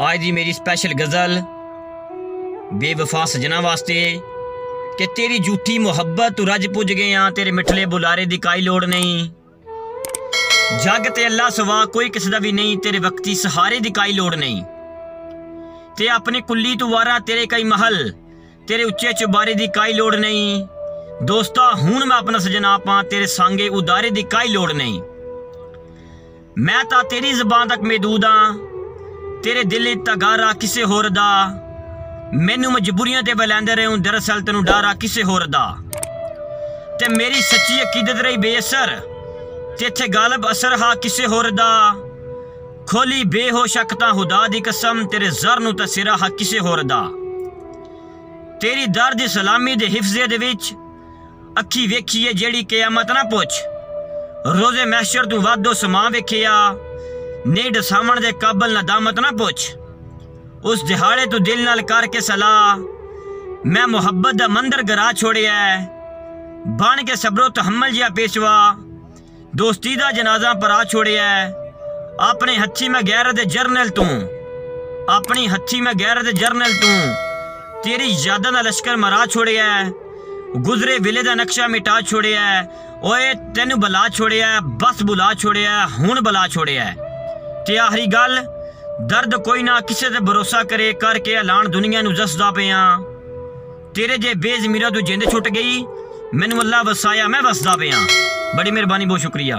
आज दी मेरी स्पैशल गज़ल बेवफा सजना वास्ते कि तेरी झूठी मुहब्बत तू रज पुज गया, तेरे मिठले बुलारे दी काई लोड़ नहीं। जग ते अल्लाह सवा कोई किसी दा भी नहीं, तेरे वक्ती सहारे दी काई लोड़ नहीं। ते अपनी कुल्ली तू वारा तेरे कई महल, तेरे उच्चे चुबारे दी काई लोड़ नहीं। दोस्ता हुण मैं अपना सजना पां, तेरे सांगे उदारे दी काई लोड़ नहीं। मैं तां तेरी ज़बान तक महदूद हाँ, तेरे दिल तगारा किसे होर दा। मैनू मजबूरियां ते वलैंदे रहे हूं, दरअसल तेनू डारा किसे होर दा। ते मेरी सच्ची अकीदत रही बेअसर, तेथे गालब असर हा किसे होर दा। खोली बेहोश अखतां हुदा दी कसम, तेरे ज़र नू तां सिरा हा किसे होर दा। तेरी दर दी सलामी दे हिफ्ज़े दे विच अखी वेखिए जेड़ी क़यामत ना पुछ। रोज़े महशर तू वादो समा वेखिया, नहीं डसावण दे काबल नदामत ना पुछ। उस दिहाड़े तू दिल नाल करके सलाह, मैं मुहब्बत दा मंदिर गरा छोड़िया। बन के सबरो तहम्मल जिया पेशवा, दोस्ती दा जनाजा परा छोड़िया। अपने हथी में गैरत जरनल तू, अपनी हथी में गैरत जरनल तू, तेरी यादां दा लश्कर मरा छोड़िया। गुजरे विले दा नक्शा मिटा छोड़िया। ओए तेनू बला छोड़िया, बस बुला छोड़िया, हुण बला छोड़िया। ते आखरी गल, दर्द कोई ना किसे ते भरोसा करे, करके ऐलान दुनिया नू दसदा पिया। तेरे जे बेज़मीरा तू जिंद छुट गई, मैनू अल्लाह वसाया मैं वसदा पिया। बड़ी मेहरबानी, बहुत शुक्रिया।